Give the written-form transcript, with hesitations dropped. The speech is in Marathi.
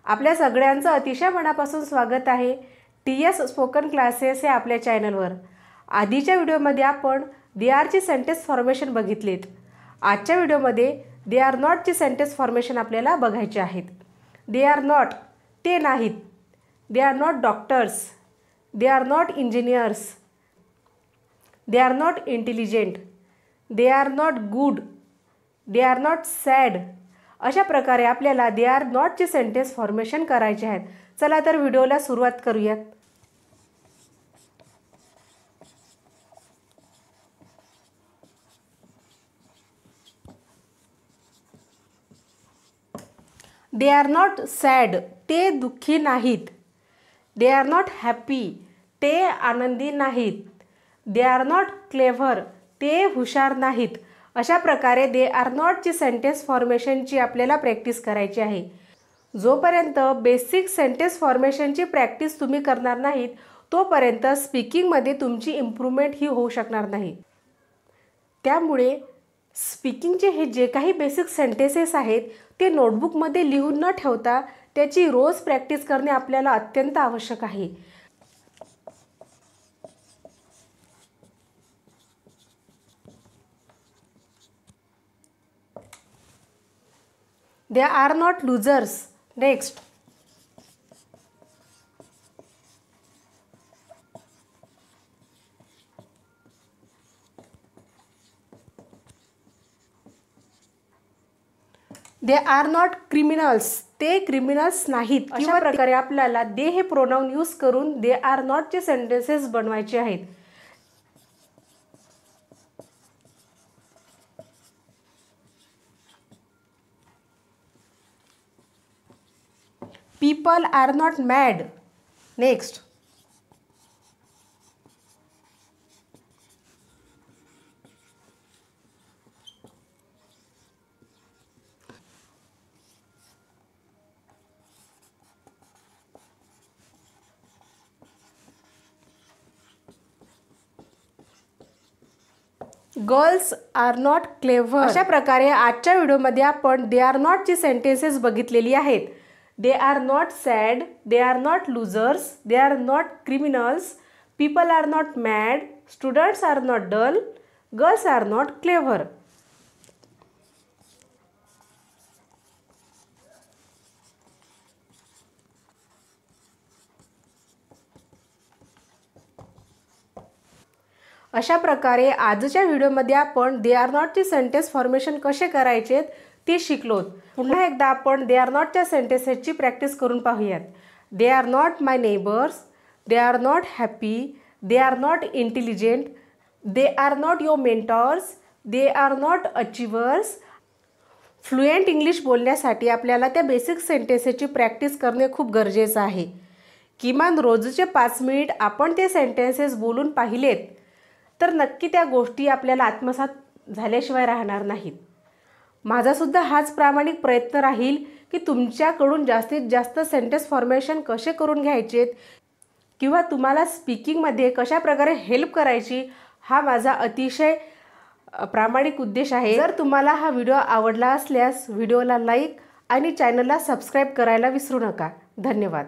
आपल्या सगळ्यांचं अतिशय मनापासून स्वागत आहे TS स्पोकन क्लासेस या आपल्या चॅनलवर। आधीच्या व्हिडिओमध्ये आपण दे आरची सेंटेन्स फॉर्मेशन बघितलेत। आजच्या व्हिडिओमध्ये दे आर नॉटची सेंटेन्स फॉर्मेशन आपल्याला बघायचे आहेत। दे आर नॉट ते नाहीत, they are not doctors, they are not engineers, they are not intelligent, they are not good, they are not sad. अशा प्रकारे आपल्याला दे आर नॉटचे सेंटेन्स फॉर्मेशन करायचे आहेत। चला तर व्हिडिओला सुरुवात करूयात। दे आर नॉट सॅड ते दुःखी नाहीत, दे आर नॉट हॅपी ते आनंदी नाहीत, दे आर नॉट क्लेव्हर ते हुशार नाहीत। अशा प्रकारे दे आर नॉटची सेंटेन्स फॉर्मेशनची आपल्याला प्रॅक्टिस करायची आहे। जोपर्यंत बेसिक सेंटेन्स फॉर्मेशनची प्रॅक्टिस तुम्ही करणार नाहीत तोपर्यंत स्पीकिंगमध्ये तुमची इम्प्रूव्हमेंट ही होऊ शकणार नाही। त्यामुळे स्पीकिंगचे हे जे काही बेसिक सेंटेन्सेस आहेत ते नोटबुकमध्ये लिहून न ठेवता त्याची रोज प्रॅक्टिस करणे आपल्याला अत्यंत आवश्यक आहे। They are not losers. Next. They are not criminals. ते क्रिमिनल्स नाहीत। अशा प्रकारे आपल्याला दे हे प्रोनाउन यूज करून दे आर नॉटचे सेंटेन्सेस बनवायचे आहेत। People are not mad. Next. Girls are not clever. अशा प्रकारे आजच्या व्हिडिओमध्ये आपण दे आर नॉटची सेंटेन्सेस बघितलेली आहेत। They are not sad, they are not losers, they are not criminals, people are not mad, students are not dull, girls are not clever. अशा प्रकारे आजच्या व्हिडिओमध्ये आपण दे आर नॉटचे सेंटेन्स फॉर्मेशन कसे करायचे ते शिकलोत। पुन्हा एकदा आपण दे आर नॉटच्या सेंटेन्सेसची प्रॅक्टिस करून पाहूयात। They are not my neighbours, they are not happy, they are not intelligent, they are not your mentors, they are not achievers. Fluent English बोलण्यासाठी आपल्याला त्या बेसिक सेंटेन्सेसची प्रॅक्टिस करणे खूप गरजेचं आहे। किमान रोजचे 5 मिनिट आपण ते सेंटेन्सेस बोलून पाहिलेत तर नक्की त्या गोष्टी आपल्याला आत्मसात झाल्याशिवाय राहणार नाहीत। माझा सुद्धा हाच प्रामाणिक प्रयत्न राहील की तुमच्याकडून जास्तीत जास्त सेंटेन्स फॉर्मेशन कसे करून घ्यायचे किंवा तुम्हाला स्पीकिंगमध्ये कशा प्रकारे हेल्प करायची हा माझा अतिशय प्रामाणिक उद्देश आहे। जर तुम्हाला हा व्हिडिओ आवडला असल्यास व्हिडिओला लाईक आणि चॅनलला सबस्क्राईब करायला विसरू नका। धन्यवाद।